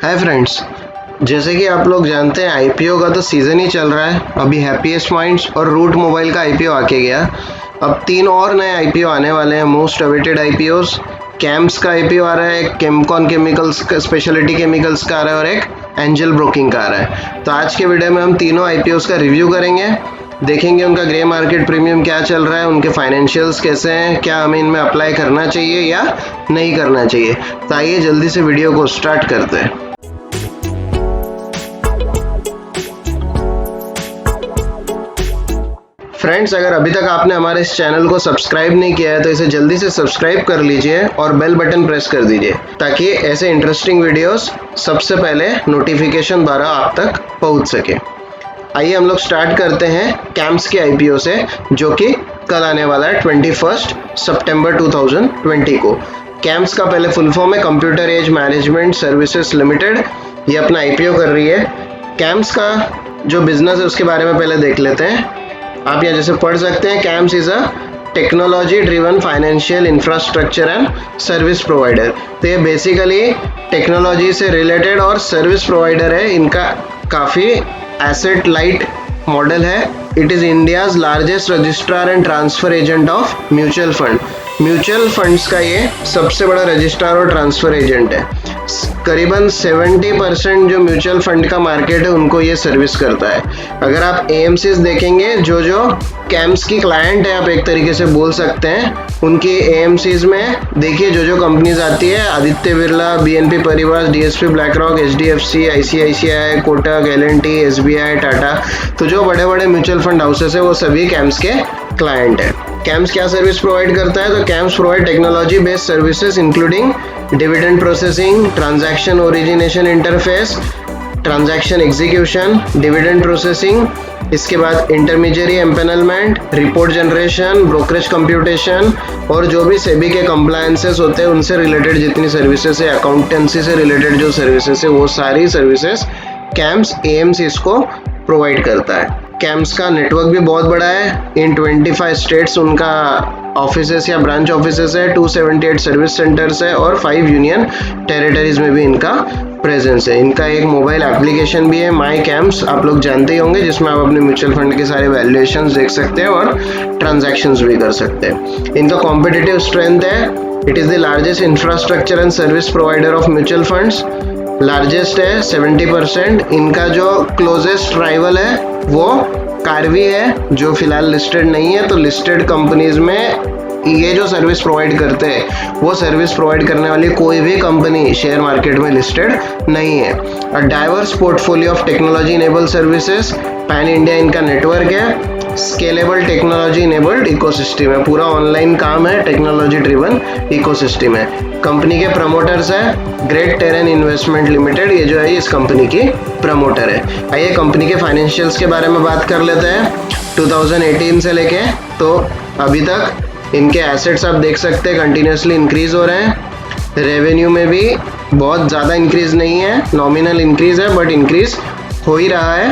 Hi friends, जैसे कि आप लोग जानते हैं आईपीओ का तो सीज़न ही चल रहा है। अभी हैप्पीएस्ट माइंड्स और रूट मोबाइल का आईपीओ आके गया। अब 3 और नए आईपीओ आने वाले हैं, मोस्ट अवेटेड आईपीओस। कैम्प्स का आईपीओ आ रहा है, एक केमकॉन केमिकल्स का, स्पेशलिटी केमिकल्स का आ रहा है और एक एंजल ब्रोकिंग का आ रहा है। तो आज के वीडियो में हम तीनों आईपीओस का रिव्यू करेंगे, देखेंगे उनका ग्रे मार्केट प्रीमियम क्या चल रहा है, उनके फाइनेंशियल्स कैसे हैं, क्या हमें इनमें अप्लाई करना चाहिए या नहीं करना चाहिए। तो आइए जल्दी से वीडियो को स्टार्ट करते हैं। फ्रेंड्स, अगर अभी तक आपने हमारे इस चैनल को सब्सक्राइब नहीं किया है तो इसे जल्दी से सब्सक्राइब कर लीजिए और बेल बटन प्रेस कर दीजिए ताकि ऐसे इंटरेस्टिंग वीडियोस सबसे पहले नोटिफिकेशन द्वारा आप तक पहुंच सके। आइए हम लोग स्टार्ट करते हैं कैम्प्स के आईपीओ से, जो कि कल आने वाला है 21 सितंबर 2020 को। कैम्प्स का पहले फुल फॉर्म है computer age management services limited. ये अपना आईपीओ कर रही है। कैम्प्स का जो बिजनेस है उसके बारे में पहले देख लेते हैं। आप यहाँ जैसे पढ़ सकते हैं, camps is a technology driven financial infrastructure and service provider. तो ये बेसिकली टेक्नोलॉजी से रिलेटेड और सर्विस प्रोवाइडर है। इनका काफ़ी एसेट लाइट मॉडल है। It is India's largest registrar and transfer agent of mutual fund. Mutual funds का ये सबसे बड़ा रजिस्ट्रार और ट्रांसफर एजेंट है। करीबन 70% जो म्यूचुअल फंड का मार्केट है उनको ये सर्विस करता है। अगर आप एएमसीज देखेंगे, जो कैम्प्स की क्लाइंट है, आप एक तरीके से बोल सकते हैं, उनकी एएमसीज में देखिए जो कंपनीज आती है, Aditya Birla, BNP Paribas, DSP, BlackRock, HDFC, ICICI, Kotak, L and T, SBI, Tata. तो जो बड़े बड़े म्यूचुअल फंड हाउसेस है वो सभी कैम्प्स के क्लाइंट है। कैम्प्स क्या सर्विस प्रोवाइड करता है? तो camps provide technology based services including dividend processing, transaction origination interface, transaction execution, dividend processing, इसके बाद intermediary empanelment, report generation, brokerage computation और जो भी सेबी के कंप्लायंसेस होते हैं उनसे रिलेटेड जितनी सर्विसेज है, अकाउंटेंसी से रिलेटेड जो सर्विसेज है, वो सारी सर्विसेज कैम्प्स एएमसीज को प्रोवाइड करता है। कैम्प्स का नेटवर्क भी बहुत बड़ा है। इन 25 स्टेट्स उनका ऑफिसेस या ब्रांच ऑफिसेस है, 278 सर्विस सेंटर्स है और 5 यूनियन टेरिटरीज में भी इनका प्रेजेंस है। इनका एक मोबाइल एप्लीकेशन भी है, माई कैम्प्स, आप लोग जानते ही होंगे, जिसमें आप अपने म्यूचुअल फंड के सारे वैल्यूएशंस देख सकते हैं और ट्रांजैक्शंस भी कर सकते हैं। इनका कॉम्पिटिटिव स्ट्रेंथ है, it is the largest infrastructure and service provider of mutual funds. Largest है 70%। इनका जो क्लोजेस्ट राइवल है वो कार्वी है, जो फिलहाल लिस्टेड नहीं है। तो लिस्टेड कंपनीज में ये जो सर्विस प्रोवाइड करते हैं वो सर्विस प्रोवाइड करने वाली कोई भी कंपनी शेयर मार्केट में लिस्टेड नहीं है। A diverse portfolio of technology enabled services, pan India इनका नेटवर्क है। स्केलेबल टेक्नोलॉजी इनेबल्ड इकोसिस्टम है, पूरा ऑनलाइन काम है, टेक्नोलॉजी ड्रिवन इकोसिस्टम है। कंपनी के प्रमोटर्स है ग्रेट टेरेन इन्वेस्टमेंट लिमिटेड, ये जो है इस कंपनी की प्रमोटर है। आइए कंपनी के फाइनेंशियल्स के बारे में बात कर लेते हैं। 2018 से लेके तो अभी तक इनके एसेट्स आप देख सकते हैं कंटिन्यूसली इंक्रीज हो रहे हैं। रेवेन्यू में भी बहुत ज़्यादा इंक्रीज नहीं है, नॉमिनल इंक्रीज है बट इंक्रीज हो ही रहा है।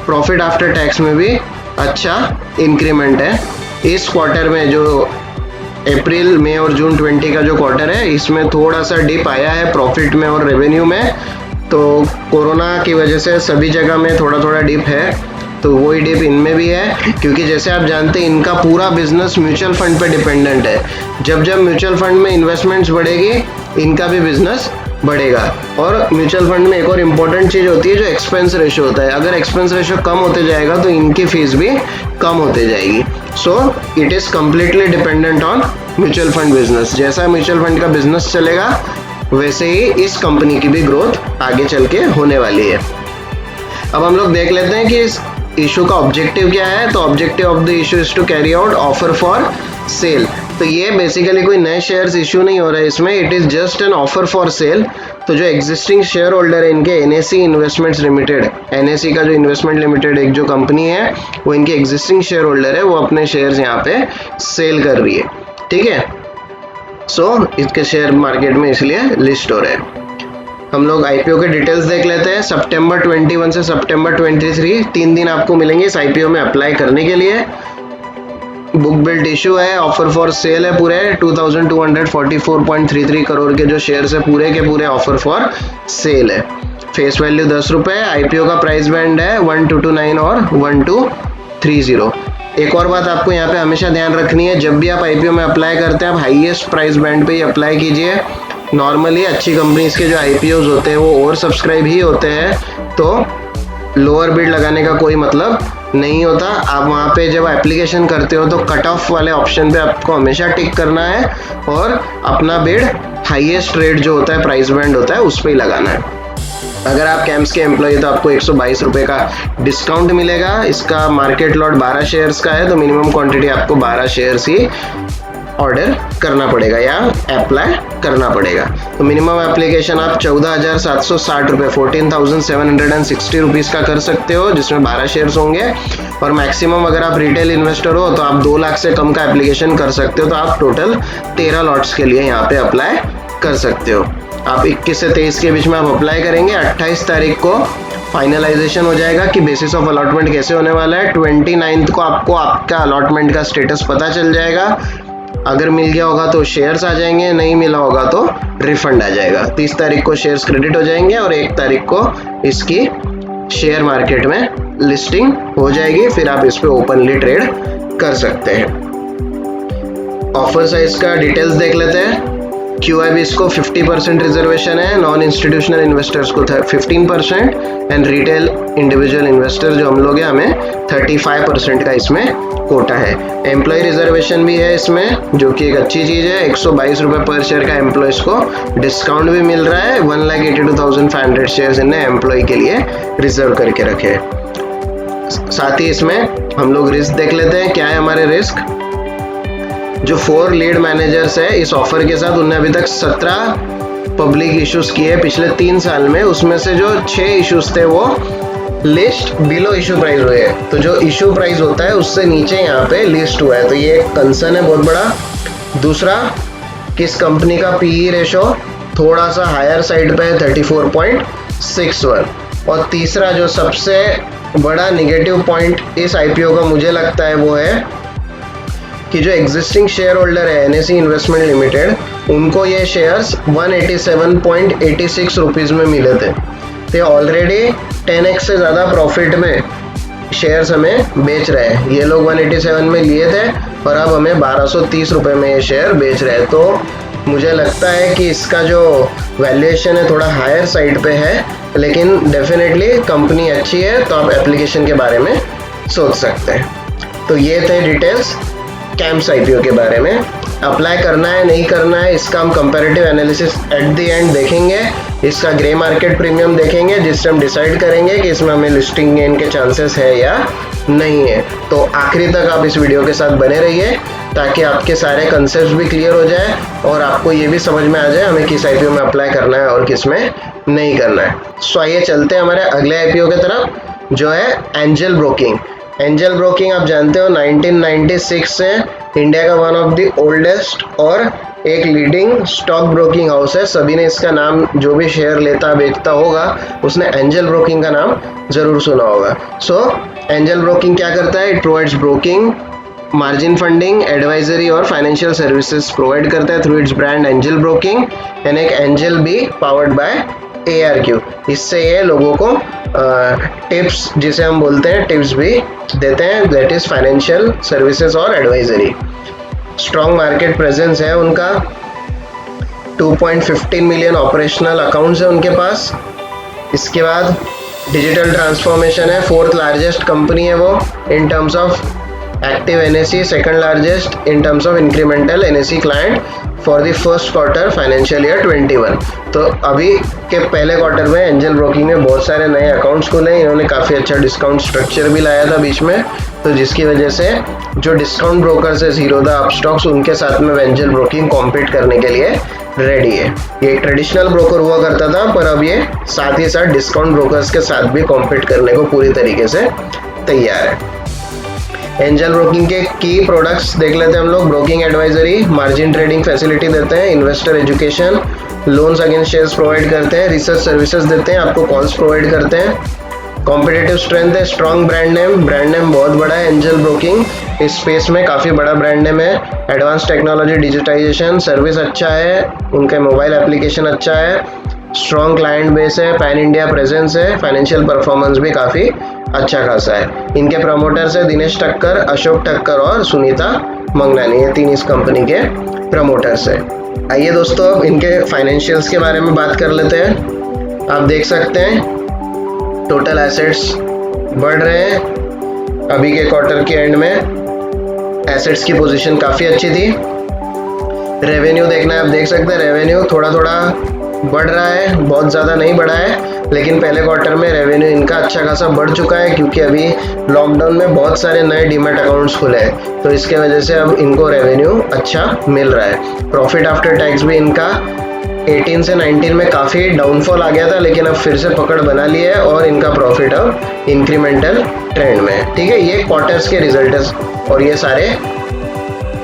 प्रॉफिट आफ्टर टैक्स में भी अच्छा इंक्रीमेंट है। इस क्वार्टर में जो अप्रैल, मई और जून 20 का जो क्वार्टर है, इसमें थोड़ा सा डिप आया है प्रॉफिट में और रेवेन्यू में। तो कोरोना की वजह से सभी जगह में थोड़ा थोड़ा डिप है, तो वही डिप इनमें भी है, क्योंकि जैसे आप जानते हैं इनका पूरा बिजनेस म्यूचुअल फंड पे डिपेंडेंट है। जब जब म्यूचुअल फंड में इन्वेस्टमेंट्स बढ़ेगी, इनका भी बिजनेस बढ़ेगा। और म्यूचुअल फंड में एक और इम्पॉर्टेंट चीज़ होती है जो एक्सपेंस रेशो होता है। अगर एक्सपेंस रेशो कम होते जाएगा तो इनकी फीस भी कम होते जाएगी। So it is completely dependent on mutual fund business. जैसा म्यूचुअल फंड का बिजनेस चलेगा वैसे ही इस कंपनी की भी ग्रोथ आगे चल के होने वाली है। अब हम लोग देख लेते हैं कि इस इशू का ऑब्जेक्टिव क्या है। तो objective of the issue is to carry out offer for sale. तो ये बेसिकली कोई नए शेयर्स इशू नहीं हो रहा है इसमें, it is just an offer for sale. तो जो एग्जिस्टिंग शेयर होल्डर है इनके, एनएसी इन्वेस्टमेंट्स लिमिटेड, एनएसी का जो इन्वेस्टमेंट लिमिटेड एक जो कंपनी है वो इनके एग्जिस्टिंग शेयर होल्डर है, वो अपने शेयर्स यहाँ पे सेल कर रही है। ठीक है, सो इसके शेयर मार्केट में इसलिए लिस्ट हो रहे हैं। हम लोग आईपीओ के डिटेल्स देख लेते हैं। सितंबर 21 से सितंबर 23 3 दिन आपको मिलेंगे इस आईपीओ में अप्लाई करने के लिए। बुक बिल्ट इशू है, ऑफर फॉर सेल है, पूरे 2244.33 करोड़ के जो शेयर्स है पूरे के पूरे ऑफर फॉर सेल है। फेस वैल्यू 10 रुपये, आईपीओ का प्राइस बैंड है 1229 और 1230। एक और बात आपको यहाँ पे हमेशा ध्यान रखनी है, जब भी आप आईपीओ में अप्लाई करते हैं आप हाईएस्ट प्राइस बैंड पे ही अप्लाई कीजिए। नॉर्मली अच्छी कंपनीज के जो आईपीओज होते हैं वो ओवर सब्सक्राइब ही होते हैं, तो लोअर बिड लगाने का कोई मतलब नहीं होता। आप वहाँ पे जब एप्लीकेशन करते हो तो कट ऑफ वाले ऑप्शन पे आपको हमेशा टिक करना है और अपना बिड हाईएस्ट रेट जो होता है, प्राइस बैंड होता है, उस पर ही लगाना है। अगर आप कैंप्स के एम्प्लॉय तो आपको 122 रुपये का डिस्काउंट मिलेगा। इसका मार्केट लॉट 12 शेयर्स का है, तो मिनिमम क्वांटिटी आपको 12 शेयर्स ही ऑर्डर करना पड़ेगा या अप्लाई करना पड़ेगा। तो मिनिमम एप्लीकेशन आप 14,760 रुपये 14,760 रुपीज़ का कर सकते हो, जिसमें 12 शेयर्स होंगे। और मैक्सिमम अगर आप रिटेल इन्वेस्टर हो तो आप 2 लाख से कम का एप्लीकेशन कर सकते हो, तो आप टोटल 13 लॉट्स के लिए यहाँ पे अप्लाई कर सकते हो। आप 21 से 23 के बीच में आप अप्लाई करेंगे। 28 तारीख को फाइनलाइजेशन हो जाएगा कि बेसिस ऑफ अलॉटमेंट कैसे होने वाला है। 29 को आपको आपका अलॉटमेंट का स्टेटस पता चल जाएगा। अगर मिल गया होगा तो शेयर्स आ जाएंगे, नहीं मिला होगा तो रिफंड आ जाएगा। 30 तारीख को शेयर्स क्रेडिट हो जाएंगे और 1 तारीख को इसकी शेयर मार्केट में लिस्टिंग हो जाएगी, फिर आप इस पे ओपनली ट्रेड कर सकते हैं। ऑफर साइज का डिटेल्स देख लेते हैं। QIBs को 50% रिजर्वेशन है, नॉन इंस्टीट्यूशनल इन्वेस्टर्स को 15% एंड रिटेल इंडिविजुअल इन्वेस्टर जो हम लोग हैं हमें 35% का इसमें कोटा है। एम्प्लॉय रिजर्वेशन भी है इसमें, जो कि एक अच्छी चीज़ है। 122 रुपये पर शेयर का एम्प्लॉयज को डिस्काउंट भी मिल रहा है। 1,82,500 शेयर्स इन्हें एम्प्लॉय के लिए रिजर्व करके रखे। साथ ही इसमें हम लोग रिस्क देख लेते हैं, क्या है हमारे रिस्क। जो 4 लीड मैनेजर्स है इस ऑफर के साथ, उन्होंने अभी तक 17 पब्लिक इश्यूज किए पिछले 3 साल में। उसमें से जो 6 इश्यूज थे वो लिस्ट बिलो इशू प्राइस हुए हैं, तो जो इशू प्राइस होता है उससे नीचे यहाँ पे लिस्ट हुआ है, तो ये एक कंसर्न है बहुत बड़ा। दूसरा, किस कंपनी का पीई रेशो थोड़ा सा हायर साइड पे है 34.61। और तीसरा जो सबसे बड़ा निगेटिव पॉइंट इस आईपीओ का मुझे लगता है वो है कि जो एग्जिस्टिंग शेयर होल्डर है NSE इन्वेस्टमेंट लिमिटेड, उनको ये शेयर्स 187.86 रुपीज़ में मिले थे। तो ऑलरेडी 10x से ज़्यादा प्रॉफिट में शेयर्स हमें बेच रहे हैं। ये लोग 187 में लिए थे और अब हमें 1230 रुपये में ये शेयर बेच रहे हैं। तो मुझे लगता है कि इसका जो वैल्यूएशन है थोड़ा हायर साइड पे है, लेकिन डेफिनेटली कंपनी अच्छी है, तो आप एप्लीकेशन के बारे में सोच सकते हैं। तो ये थे डिटेल्स कैंप्स आईपीओ के बारे में। अप्लाई करना है नहीं करना है इसका हम comparative analysis at the end देखेंगे। इसका ग्रे मार्केट प्रीमियम देखेंगे, जिससे हम डिसाइड करेंगे कि इसमें हमें लिस्टिंग गेन के चांसेस है या नहीं है। तो आखिरी तक आप इस वीडियो के साथ बने रहिए ताकि आपके सारे कंसेप्ट भी क्लियर हो जाए और आपको ये भी समझ में आ जाए हमें किस आईपीओ में अप्लाई करना है और किस में नहीं करना है। सो आइए चलते हैं हमारे अगले आईपीओ की तरफ, जो है एंजल ब्रोकिंग। एंजल ब्रोकिंग आप जानते हो 1996 से इंडिया का वन ऑफ द ओल्डेस्ट और एक लीडिंग स्टॉक ब्रोकिंग हाउस है। सभी ने इसका नाम, जो भी शेयर लेता बेचता होगा उसने एंजल ब्रोकिंग का नाम जरूर सुना होगा। सो एंजल ब्रोकिंग क्या करता है? It provides broking, margin funding, advisory और फाइनेंशियल सर्विसेज प्रोवाइड करता है through it's brand angel broking and एक एंजल भी पावर्ड बाय ARQ। इससे ये लोगों को टिप्स, जिसे हम बोलते हैं टिप्स, भी देते हैं, दैट इज फाइनेंशियल सर्विसेज और एडवाइजरी। स्ट्रॉन्ग मार्केट प्रेजेंस है उनका, 2.15 मिलियन ऑपरेशनल अकाउंट्स है उनके पास। इसके बाद डिजिटल ट्रांसफॉर्मेशन है, 4th लार्जेस्ट कंपनी है वो in terms of active NSE, second largest in terms of incremental NSE client for the first quarter financial year 21। तो अभी के पहले क्वार्टर में एंजल ब्रोकिंग ने बहुत सारे नए अकाउंट्स खोले। इन्होंने काफ़ी अच्छा डिस्काउंट स्ट्रक्चर भी लाया था बीच में, तो जिसकी वजह से जो डिस्काउंट ब्रोकर्स है ज़ीरोधा, अपस्टॉक्स, उनके साथ में एंजल ब्रोकिंग कॉम्पीट करने के लिए रेडी है। ये एक ट्रेडिशनल ब्रोकर हुआ करता था, पर अब ये साथ ही साथ डिस्काउंट ब्रोकर्स के साथ भी कॉम्पीट करने को पूरी तरीके से तैयार है। एंजल ब्रोकिंग के की प्रोडक्ट्स देख लेते हैं हम लोग। Broking advisory, margin trading facility देते हैं, investor education, loans against shares provide करते हैं, रिसर्च सर्विसेज देते हैं, आपको कॉल्स प्रोवाइड करते हैं। कॉम्पिटिटिव स्ट्रेंथ है, स्ट्रॉन्ग ब्रांड नेम बहुत बड़ा है। एंजल ब्रोकिंग इस स्पेस में काफ़ी बड़ा ब्रांड नेम है। एडवांस टेक्नोलॉजी, डिजिटाइजेशन, सर्विस अच्छा है, उनका मोबाइल एप्लीकेशन अच्छा है, स्ट्रॉन्ग क्लाइंट बेस है, पैन इंडिया प्रेजेंस है, फाइनेंशियल परफॉर्मेंस भी काफ़ी अच्छा खासा है। इनके प्रमोटर्स है दिनेश ठक्कर, अशोक ठक्कर और सुनीता मंगनानी, ये 3 इस कंपनी के प्रमोटर्स है। आइए दोस्तों अब इनके फाइनेंशियल्स के बारे में बात कर लेते हैं। आप देख सकते हैं टोटल एसेट्स बढ़ रहे हैं। अभी के क्वार्टर के एंड में एसेट्स की पोजीशन काफ़ी अच्छी थी। रेवेन्यू देखना है, आप देख सकते हैं रेवेन्यू थोड़ा थोड़ा बढ़ रहा है, बहुत ज़्यादा नहीं बढ़ा है, लेकिन पहले क्वार्टर में रेवेन्यू इनका अच्छा खासा बढ़ चुका है क्योंकि अभी लॉकडाउन में बहुत सारे नए डीमैट अकाउंट्स खुले हैं, तो इसके वजह से अब इनको रेवेन्यू अच्छा मिल रहा है। प्रॉफिट आफ्टर टैक्स भी इनका 18 से 19 में काफ़ी डाउनफॉल आ गया था, लेकिन अब फिर से पकड़ बना लिया है और इनका प्रॉफिट अब इंक्रीमेंटल ट्रेंड में है। ठीक है, ये क्वार्टर्स के रिजल्ट है और ये सारे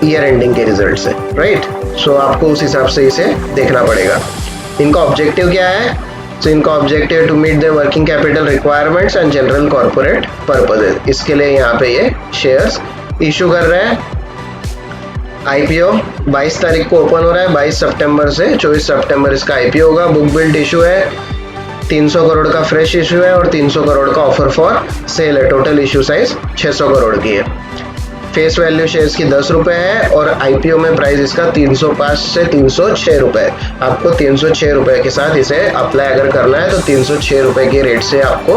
ईयर एंडिंग के रिजल्ट्स है, राइट। सो आपको उस हिसाब से इसे देखना पड़ेगा। इनका ऑब्जेक्टिव क्या है? सो इनका objective to meet the working capital requirements and general corporate purposes. इसके लिए यहाँ पे ये शेयर्स इशू कर रहे हैं। आईपीओ 22 तारीख को ओपन हो रहा है, 22 सितंबर से 24 सितंबर इसका आईपीओ होगा। बुक बिल्ड इशू है, 300 करोड़ का फ्रेश इशू है और 300 करोड़ का ऑफर फॉर सेल है। टोटल इशू साइज 600 करोड़ की है। फेस वैल्यू शेयर्स की 10 रुपये है और आईपीओ में प्राइस इसका 305 से 306 रुपये। आपको 306 रुपये के साथ इसे अप्लाई अगर करना है तो 306 रुपये के रेट से आपको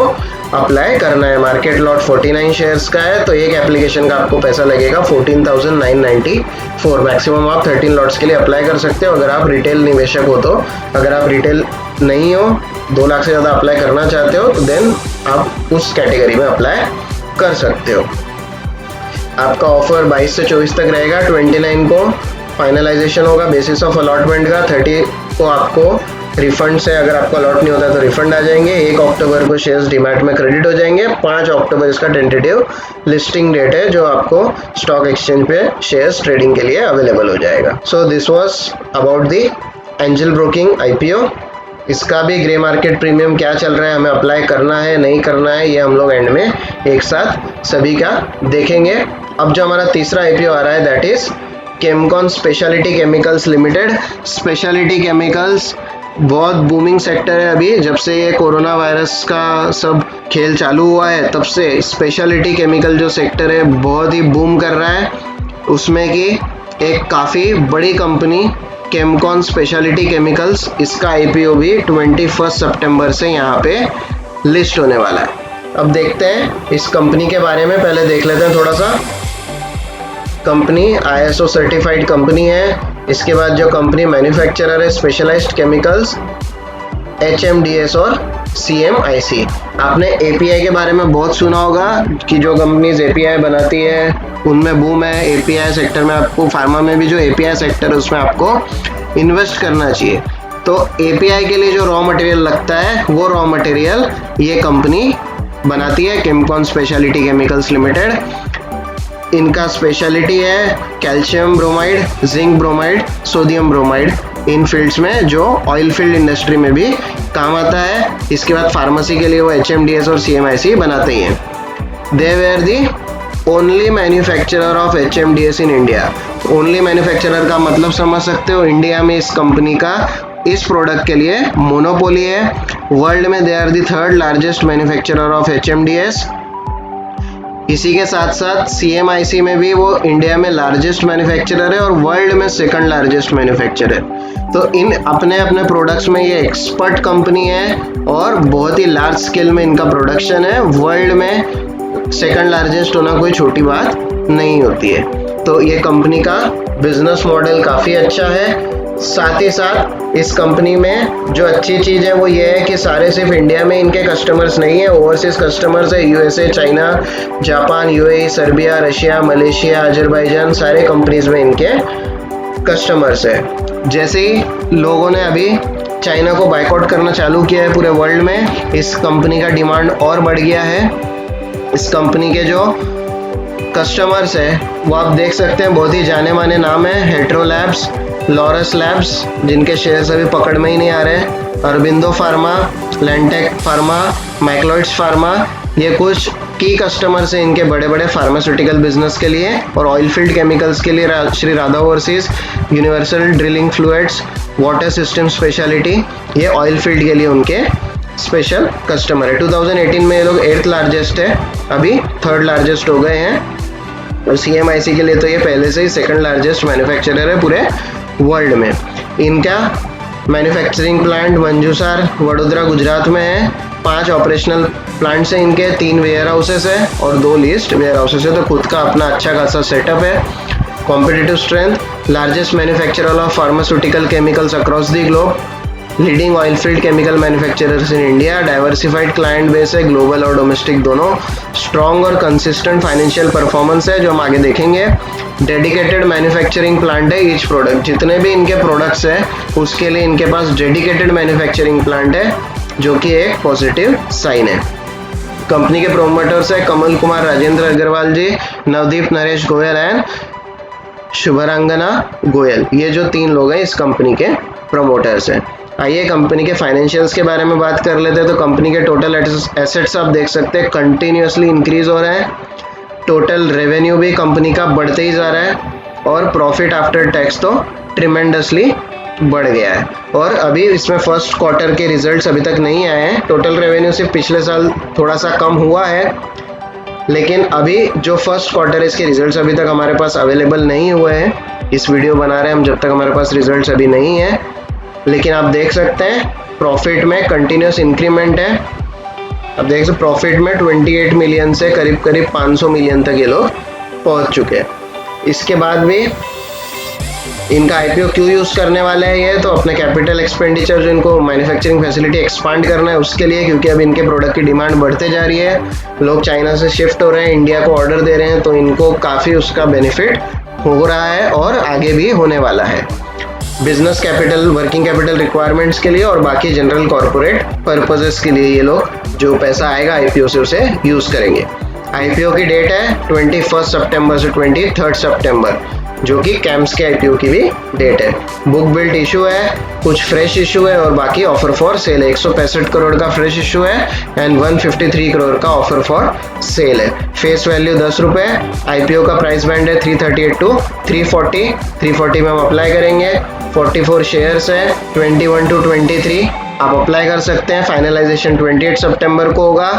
अप्लाई करना है। मार्केट लॉट 49 शेयर्स का है, तो एक एप्लीकेशन का आपको पैसा लगेगा 14,994। मैक्सिमम आप 13 लॉट्स के लिए अप्लाई कर सकते हो अगर आप रिटेल निवेशक हो। तो अगर आप रिटेल नहीं हो, 2 लाख से ज़्यादा अप्लाई करना चाहते हो, तो देन आप उस कैटेगरी में अप्लाई कर सकते हो। आपका ऑफर 22 से 24 तक रहेगा। 29 को फाइनलाइजेशन होगा बेसिस ऑफ अलॉटमेंट का। 30 को आपको रिफंड से, अगर आपको अलॉट नहीं होता तो रिफंड आ जाएंगे। 1 अक्टूबर को शेयर्स डीमैट में क्रेडिट हो जाएंगे। 5 अक्टूबर इसका टेंटेटिव लिस्टिंग डेट है, जो आपको स्टॉक एक्सचेंज पे शेयर्स ट्रेडिंग के लिए अवेलेबल हो जाएगा। So this was about the angel broking IPO. इसका भी ग्रे मार्केट प्रीमियम क्या चल रहा है, हमें अप्लाई करना है नहीं करना है, ये हम लोग एंड में एक साथ सभी का देखेंगे। अब जो हमारा तीसरा आईपीओ आ रहा है that is Chemcon specialty chemicals limited. Speciality chemicals बहुत बूमिंग सेक्टर है। अभी जब से ये कोरोना वायरस का सब खेल चालू हुआ है तब से स्पेशलिटी केमिकल जो सेक्टर है बहुत ही बूम कर रहा है। उसमें कि एक काफ़ी बड़ी कंपनी केमकॉन स्पेशलिटी केमिकल्स, इसका आईपीओ भी 21 सितंबर से यहाँ पे लिस्ट होने वाला है। अब देखते हैं इस कंपनी के बारे में, पहले देख लेते हैं थोड़ा सा। कंपनी ISO सर्टिफाइड कंपनी है। इसके बाद जो कंपनी मैन्युफैक्चरर है स्पेशलाइज्ड केमिकल्स, HMDS और CMIC। आपने API के बारे में बहुत सुना होगा कि जो कंपनीज API बनाती है उनमें बूम है। API सेक्टर में आपको, फार्मा में भी जो API सेक्टर है उसमें आपको इन्वेस्ट करना चाहिए। तो API के लिए जो रॉ मटेरियल लगता है वो रॉ मटेरियल ये कंपनी बनाती है, केमकॉन स्पेशलिटी केमिकल्स लिमिटेड। इनका स्पेशलिटी है calcium bromide, zinc bromide, sodium bromide, इन फील्ड्स में जो ऑयल फील्ड इंडस्ट्री में भी काम आता है। इसके बाद फार्मेसी के लिए वो HMDS और CMIC बनाते ही हैं। They where the only manufacturer of HMDS in India. Only manufacturer का मतलब समझ सकते हो, इंडिया में इस कंपनी का इस प्रोडक्ट के लिए मोनोपोली है। वर्ल्ड में they are the 3rd largest manufacturer of HMDS। इसी के साथ साथ CMIC में भी वो इंडिया में लार्जेस्ट मैन्युफैक्चरर है और वर्ल्ड में 2nd लार्जेस्ट मैन्युफैक्चरर है। तो इन अपने अपने प्रोडक्ट्स में ये एक्सपर्ट कंपनी है और बहुत ही लार्ज स्केल में इनका प्रोडक्शन है। वर्ल्ड में 2nd लार्जेस्ट होना कोई छोटी बात नहीं होती है। तो ये कंपनी का बिजनेस मॉडल काफ़ी अच्छा है। साथ ही साथ इस कंपनी में जो अच्छी चीज़ है वो ये है कि सारे सिर्फ इंडिया में इनके कस्टमर्स नहीं है, ओवरसीज कस्टमर्स है। USA, China, Japan, UAE, Serbia, Russia, Malaysia, Azerbaijan, सारे कंपनीज में इनके कस्टमर्स है। जैसे ही लोगों ने अभी चाइना को बाइकआउट करना चालू किया है पूरे वर्ल्ड में, इस कंपनी का डिमांड और बढ़ गया है। इस कंपनी के जो कस्टमर्स है वो आप देख सकते हैं, बहुत ही जाने माने नाम है। हेट्रो लैब्स, लॉरस लैब्स जिनके शेयर्स अभी पकड़ में ही नहीं आ रहे, अरबिंदो फार्मा, लैंटेक फार्मा, मैक्लोइड्स फार्मा, ये कुछ की कस्टमर्स हैं इनके बड़े बड़े फार्मास्यूटिकल बिजनेस के लिए। और ऑयल फील्ड केमिकल्स के लिए Shri Radha overseas, universal drilling fluids, water system speciality, ये ऑयल फील्ड के लिए उनके स्पेशल कस्टमर है। 2018 में ये लोग 8th लार्जेस्ट है, अभी 3rd लार्जेस्ट हो गए हैं। और CMIC के लिए तो ये पहले से ही 2nd लार्जेस्ट मैन्युफैक्चरर है पूरे वर्ल्ड में। इनका मैन्युफैक्चरिंग प्लांट मंजूसार वडोदरा गुजरात में है। 5 ऑपरेशनल प्लांट्स हैं इनके, 3 वेयर हाउसेस है और 2 लीज्ड वेयर हाउसेस है। तो खुद का अपना अच्छा खासा सेटअप है। Competitive strength, largest manufacturer of pharmaceutical chemicals across the globe, leading oil field chemical manufacturers in India, diversified client base है, ग्लोबल और डोमेस्टिक दोनों, स्ट्रॉन्ग और कंसिस्टेंट फाइनेंशियल परफॉर्मेंस है जो हम आगे देखेंगे, डेडिकेटेड मैन्युफैक्चरिंग प्लांट है। ईच प्रोडक्ट, जितने भी इनके प्रोडक्ट्स हैं उसके लिए इनके पास डेडिकेटेड मैन्युफैक्चरिंग प्लांट है, जो कि एक पॉजिटिव साइन है। कंपनी के प्रोमोटर्स है कमल कुमार राजेंद्र अग्रवाल जी, नवदीप नरेश गोयल एंड शुभरंगना गोयल। ये जो 3 लोग हैं इस कंपनी के प्रमोटर्स हैं। आइए कंपनी के फाइनेंशियल्स के बारे में बात कर लेते हैं। तो कंपनी के टोटल एसेट्स आप देख सकते हैं कंटिन्यूसली इंक्रीज हो रहे हैं। टोटल रेवेन्यू भी कंपनी का बढ़ते ही जा रहा है और प्रॉफिट आफ्टर टैक्स तो ट्रिमेंडसली बढ़ गया है। और अभी इसमें फर्स्ट क्वार्टर के रिजल्ट्स अभी तक नहीं आए हैं। टोटल रेवेन्यू सिर्फ पिछले साल थोड़ा सा कम हुआ है, लेकिन अभी जो फर्स्ट क्वार्टर है इसके रिजल्ट्स अभी तक हमारे पास अवेलेबल नहीं हुए हैं। इस वीडियो बना रहे हैं हम जब तक हमारे पास रिजल्ट्स अभी नहीं है, लेकिन आप देख सकते हैं प्रॉफिट में कंटिन्यूस इंक्रीमेंट है। अब देख सकते प्रॉफिट में 28 मिलियन से करीब करीब 500 मिलियन तक ये लोग पहुंच चुके हैं। इसके बाद भी इनका IPO क्यों यूज़ करने वाले हैं ये, तो अपने कैपिटल एक्सपेंडिचर जो इनको मैन्युफैक्चरिंग फैसिलिटी एक्सपांड करना है उसके लिए, क्योंकि अब इनके प्रोडक्ट की डिमांड बढ़ते जा रही है। लोग चाइना से शिफ्ट हो रहे हैं, इंडिया को ऑर्डर दे रहे हैं, तो इनको काफ़ी उसका बेनिफिट हो रहा है और आगे भी होने वाला है। Business capital, working capital requirements के लिए और बाकी जनरल कॉर्पोरेट पर्पसेस के लिए ये लोग जो पैसा आएगा IPO से उसे यूज़ करेंगे। IPO की डेट है 21 सितंबर से 23 सितंबर, जो कि कैम्स के IPO की भी डेट है। बुक बिल्ट इशू है, कुछ फ्रेश इशू है और बाकी ऑफर फॉर सेल है। 165 करोड़ का फ्रेश इशू है एंड 153 करोड़ का ऑफर फॉर सेल है। फेस वैल्यू 10 रुपये। IPO का प्राइस बैंड है 338 टू 340। 340 में हम अप्लाई करेंगे। 44 शेयर्स है, 21 टू 23 आप अप्लाई कर सकते हैं। फाइनलाइजेशन 28 सितंबर को होगा।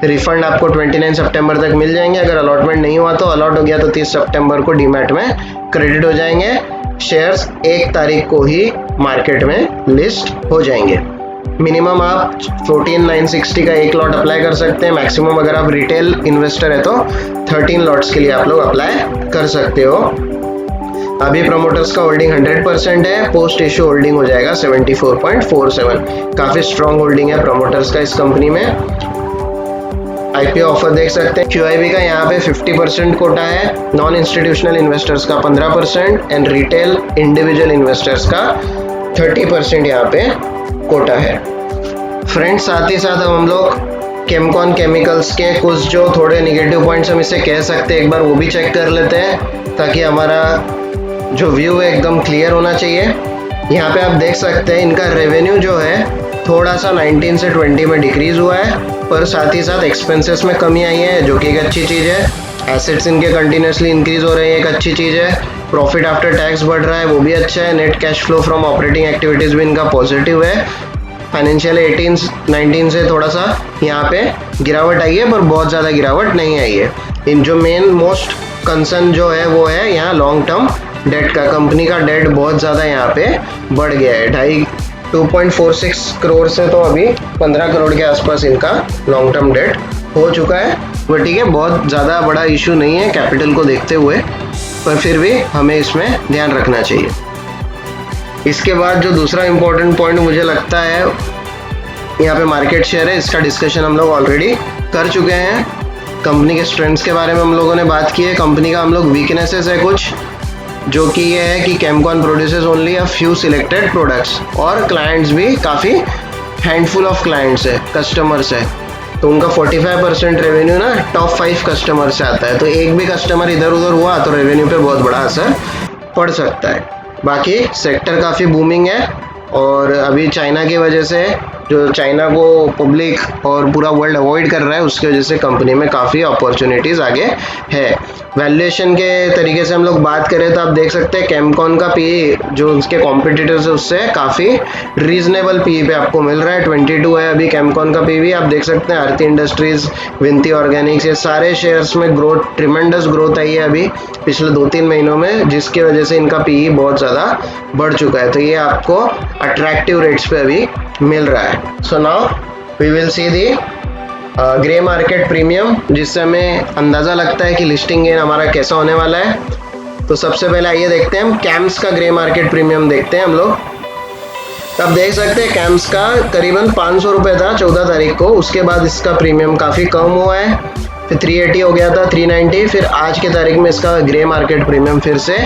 रिफंड आपको 29 सितंबर तक मिल जाएंगे। अगर अलॉटमेंट नहीं हुआ तो, अलॉट हो गया तो 30 सितंबर को डीमैट में क्रेडिट हो जाएंगे। शेयर्स 1 तारीख को ही मार्केट में लिस्ट हो जाएंगे। मिनिमम आप 14,960 का 1 लॉट अप्लाई कर सकते हैं। मैक्सिमम अगर आप रिटेल इन्वेस्टर है तो 13 लॉट्स के लिए आप लोग अप्लाई कर सकते हो। अभी प्रमोटर्स का होल्डिंग 100% है, पोस्ट इश्यू होल्डिंग हो जाएगा 74.47। काफी स्ट्रॉन्ग होल्डिंग है प्रमोटर्स का इस कंपनी में। IPO ऑफर देख सकते हैं। QIB का यहाँ पे 50% कोटा है, नॉन इंस्टीट्यूशनल इन्वेस्टर्स का 15% एंड रिटेल इंडिविजुअल इन्वेस्टर्स का 30% यहाँ पे कोटा है। फ्रेंड्स, साथ ही साथ हम लोग केमकॉन केमिकल्स के कुछ जो थोड़े निगेटिव पॉइंट्स हम इसे कह सकते हैं, एक बार वो भी चेक कर लेते हैं ताकि हमारा जो व्यू है एकदम क्लियर होना चाहिए। यहाँ पे आप देख सकते हैं इनका रेवेन्यू जो है थोड़ा सा 19 से 20 में डिक्रीज हुआ है, पर साथ ही साथ एक्सपेंसेस में कमी आई है, जो कि एक अच्छी चीज़ है। एसेट्स इनके कंटिन्यूसली इंक्रीज हो रहे हैं, एक अच्छी चीज़ है। प्रॉफिट आफ्टर टैक्स बढ़ रहा है, वो भी अच्छा है। Net cash flow from operating activities भी इनका पॉजिटिव है। फाइनेंशियल 18-19 से थोड़ा सा यहाँ पे गिरावट आई है, पर बहुत ज़्यादा गिरावट नहीं आई है। इन जो मेन मोस्ट कंसर्न जो है वो है यहाँ लॉन्ग टर्म डेट का। कंपनी का डेट बहुत ज़्यादा यहाँ पे बढ़ गया है। 2.46 करोड़ से तो अभी 15 करोड़ के आसपास इनका लॉन्ग टर्म डेट हो चुका है। वो ठीक है, बहुत ज़्यादा बड़ा इशू नहीं है कैपिटल को देखते हुए, पर फिर भी हमें इसमें ध्यान रखना चाहिए। इसके बाद जो दूसरा इम्पोर्टेंट पॉइंट मुझे लगता है यहाँ पे मार्केट शेयर है, इसका डिस्कशन हम लोग ऑलरेडी कर चुके हैं। कंपनी के स्ट्रेंथ्स के बारे में हम लोगों ने बात की है। कंपनी का हम लोग वीकनेसेस है कुछ, जो कि ये है कि Chemcon produces only a few selected products, और क्लाइंट्स भी काफ़ी हैंडफुल ऑफ क्लाइंट्स है, कस्टमर्स है। तो उनका 45% रेवेन्यू ना टॉप 5 कस्टमर से आता है। तो एक भी कस्टमर इधर उधर हुआ तो रेवेन्यू पे बहुत बड़ा असर पड़ सकता है। बाकी सेक्टर काफ़ी बूमिंग है और अभी चाइना की वजह से जो चाइना को पब्लिक और पूरा वर्ल्ड अवॉइड कर रहा है, उसकी वजह से कंपनी में काफ़ी अपॉर्चुनिटीज़ आगे है। वैल्यूएशन के तरीके से हम लोग बात करें तो आप देख सकते हैं कैमकॉन का पी जो उसके कॉम्पिटिटर्स है उससे काफ़ी रीजनेबल पी पे आपको मिल रहा है। 22 है अभी कैमकॉन का पी भी। आप देख सकते हैं आरती इंडस्ट्रीज, विनती ऑर्गेनिक्स, ये सारे शेयर्स में ग्रोथ, ट्रिमेंडस ग्रोथ आई है अभी पिछले 2-3 महीनों में, जिसकी वजह से इनका पी बहुत ज़्यादा बढ़ चुका है। तो ये आपको अट्रैक्टिव रेट्स पे अभी मिल रहा है। So now we will see the grey market premium, जिससे हमें अंदाज़ा लगता है कि लिस्टिंग गेन हमारा कैसा होने वाला है। तो सबसे पहले आइए देखते हैं हम कैम्स का ग्रे मार्केट प्रीमियम देखते हैं हम लोग। तो आप देख सकते हैं कैम्स का करीबन 500 रुपये था 14 तारीख को, उसके बाद इसका प्रीमियम काफ़ी कम हुआ है, फिर 380 हो गया था, 390, फिर आज के तारीख में इसका ग्रे मार्केट प्रीमियम फिर से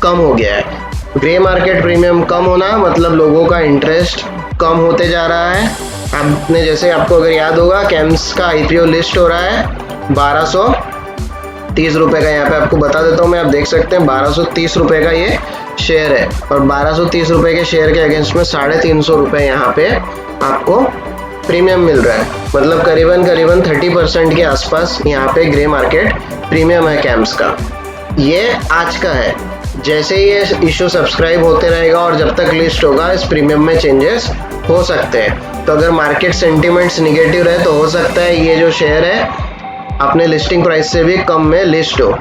कम हो गया है। ग्रे मार्केट प्रीमियम कम होना मतलब लोगों का इंटरेस्ट कम होते जा रहा है। आपने जैसे आपको अगर याद होगा कैम्स का आईपीओ लिस्ट हो रहा है 1230 रुपये का, यहाँ पे आपको बता देता हूँ मैं, आप देख सकते हैं 1230 रुपये का ये शेयर है और 1230 रुपये के शेयर के अगेंस्ट में 350 रुपये यहाँ पे आपको प्रीमियम मिल रहा है। मतलब करीबन 30% के आसपास यहाँ पे ग्रे मार्केट प्रीमियम है कैम्स का। ये आज का है, जैसे ही ये इशू सब्सक्राइब होते रहेगा और जब तक लिस्ट होगा इस प्रीमियम में चेंजेस हो सकते हैं। तो अगर मार्केट सेंटिमेंट्स निगेटिव रहे तो हो सकता है ये जो शेयर है अपने लिस्टिंग प्राइस से भी कम में लिस्ट हो।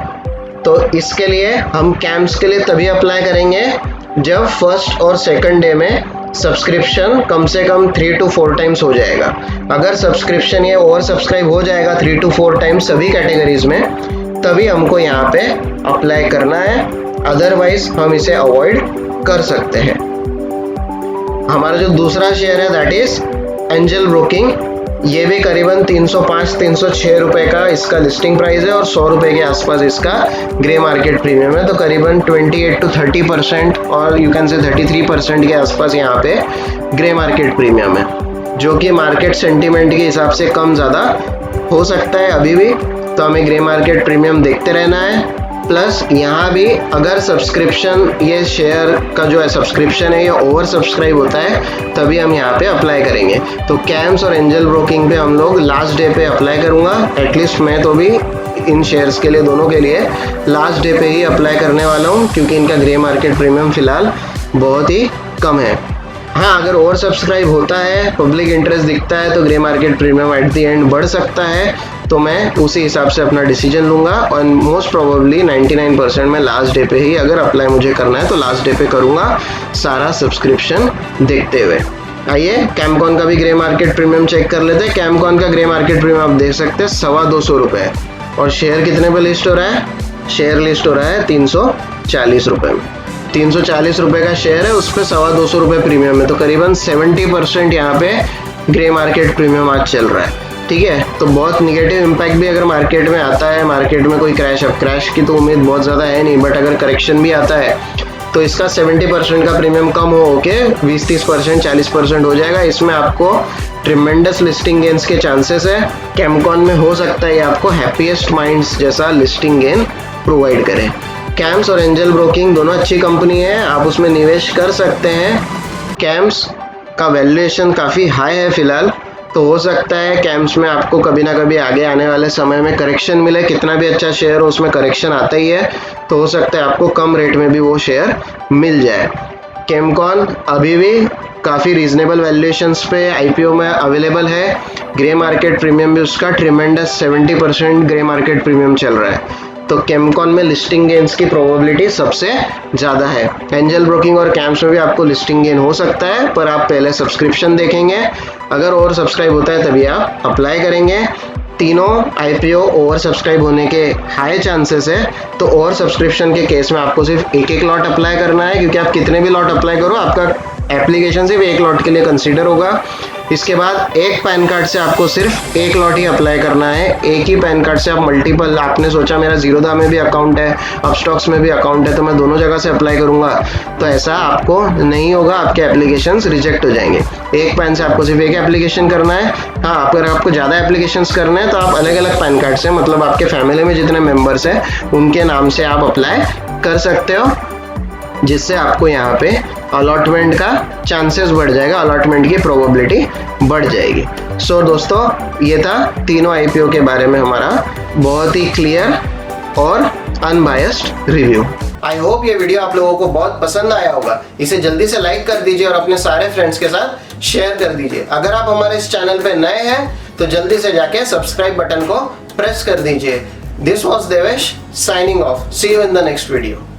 तो इसके लिए हम कैम्स के लिए तभी अप्लाई करेंगे जब फर्स्ट और सेकंड डे में सब्सक्रिप्शन कम से कम 3 to 4 टाइम्स हो जाएगा। अगर सब्सक्रिप्शन ये ओवर सब्सक्राइब हो जाएगा 3 to 4 टाइम्स सभी कैटेगरीज में, तभी हमको यहाँ पे अप्लाई करना है, अदरवाइज हम इसे अवॉइड कर सकते हैं। हमारा जो दूसरा शेयर है दैट इज एंजल ब्रोकिंग। ये भी करीबन 305-306 रुपये का इसका लिस्टिंग प्राइस है और 100 रुपये के आसपास इसका ग्रे मार्केट प्रीमियम है। तो करीबन 28 to 30% और यू कैन से 33% के आसपास यहाँ पे ग्रे मार्केट प्रीमियम है, जो कि मार्केट सेंटीमेंट के हिसाब से कम ज़्यादा हो सकता है अभी भी। तो हमें ग्रे मार्केट प्रीमियम देखते रहना है। प्लस यहाँ भी अगर सब्सक्रिप्शन, ये शेयर का जो है सब्सक्रिप्शन है ये ओवर सब्सक्राइब होता है तभी हम यहाँ पे अप्लाई करेंगे। तो कैम्स और एंजल ब्रोकिंग पे हम लोग लास्ट डे पे अप्लाई करूँगा। एटलीस्ट मैं तो भी इन शेयर्स के लिए, दोनों के लिए लास्ट डे पे ही अप्लाई करने वाला हूँ, क्योंकि इनका ग्रे मार्केट प्रीमियम फिलहाल बहुत ही कम है। हाँ, अगर ओवर सब्सक्राइब होता है, पब्लिक इंटरेस्ट दिखता है तो grey market premium at the end बढ़ सकता है। तो मैं उसी हिसाब से अपना डिसीजन लूँगा और मोस्ट प्रोबेबली 99% में लास्ट डे पे ही अगर अप्लाई मुझे करना है तो लास्ट डे पे करूँगा, सारा सब्सक्रिप्शन देखते हुए। आइए कैमकॉन का भी ग्रे मार्केट प्रीमियम चेक कर लेते हैं। कैमकॉन का ग्रे मार्केट प्रीमियम आप देख सकते हैं 225 रुपये और शेयर कितने पे लिस्ट हो रहा है? शेयर लिस्ट हो रहा है 340 रुपये में। 340 रुपये का शेयर है, उस पर 225 रुपये प्रीमियम है। तो करीबन 70% यहाँ पे ग्रे मार्केट प्रीमियम आज चल रहा है। ठीक है, तो बहुत निगेटिव इम्पैक्ट भी अगर मार्केट में आता है, मार्केट में कोई क्रैश, अब क्रैश की तो उम्मीद बहुत ज़्यादा है नहीं, बट अगर करेक्शन भी आता है तो इसका 70% का प्रीमियम कम हो के 20-30%, 40% हो जाएगा। इसमें आपको ट्रिमेंडस लिस्टिंग गेन्स के चांसेस है। कैमकॉन में हो सकता है आपको हैप्पीएस्ट माइंड्स जैसा लिस्टिंग गेन प्रोवाइड करें। कैम्स और एंजल ब्रोकिंग दोनों अच्छी कंपनी है, आप उसमें निवेश कर सकते हैं। कैम्स का वैल्यूएशन काफ़ी हाई है फिलहाल, तो हो सकता है कैम्स में आपको कभी ना कभी आगे आने वाले समय में करेक्शन मिले। कितना भी अच्छा शेयर हो उसमें करेक्शन आता ही है, तो हो सकता है आपको कम रेट में भी वो शेयर मिल जाए। कैमकॉन अभी भी काफ़ी रीजनेबल वैल्यूएशंस पे आईपीओ में अवेलेबल है। ग्रे मार्केट प्रीमियम भी उसका ट्रिमेंडस 70% ग्रे मार्केट प्रीमियम चल रहा है। तो कैमकॉन में लिस्टिंग गेन्स की प्रोबेबिलिटी सबसे ज़्यादा है। एंजल ब्रोकिंग और कैम्स में भी आपको लिस्टिंग गेन हो सकता है, पर आप पहले सब्सक्रिप्शन देखेंगे। अगर ओवर सब्सक्राइब होता है तभी आप अप्लाई करेंगे। तीनों आईपीओ ओवर सब्सक्राइब होने के हाई चांसेस है, तो ओवर सब्सक्रिप्शन के केस में आपको सिर्फ एक लॉट अप्लाई करना है, क्योंकि आप कितने भी लॉट अप्लाई करो आपका एप्लीकेशन सिर्फ एक लॉट के लिए कंसीडर होगा। इसके बाद एक पैन कार्ड से आपको सिर्फ एक लॉट ही अप्लाई करना है। एक ही पैन कार्ड से आप मल्टीपल, आपने सोचा मेरा जीरोधा में भी अकाउंट है, अपस्टॉक्स में भी अकाउंट है, तो मैं दोनों जगह से अप्लाई करूंगा, तो ऐसा आपको नहीं होगा, आपके एप्लीकेशंस रिजेक्ट हो जाएंगे। एक पैन से आपको सिर्फ एक एप्लीकेशन करना है। हाँ, अगर आपको ज़्यादा एप्लीकेशंस करने हैं तो आप अलग अलग पैन कार्ड से, मतलब आपके फैमिली में जितने मेम्बर्स हैं उनके नाम से आप अप्लाई कर सकते हो, जिससे आपको यहाँ पे अलॉटमेंट का चांसेस बढ़ जाएगा, अलॉटमेंट की प्रोबेबिलिटी बढ़ जाएगी। सो दोस्तों ये था तीनों आईपीओ के बारे में हमारा बहुत ही क्लियर और अनबायस्ड रिव्यू। आई होप ये वीडियो आप लोगों को बहुत पसंद आया होगा। इसे जल्दी से लाइक कर दीजिए और अपने सारे फ्रेंड्स के साथ शेयर कर दीजिए। अगर आप हमारे इस चैनल पे नए हैं तो जल्दी से जाके सब्सक्राइब बटन को प्रेस कर दीजिए। This was Devesh signing off. See you in the next video.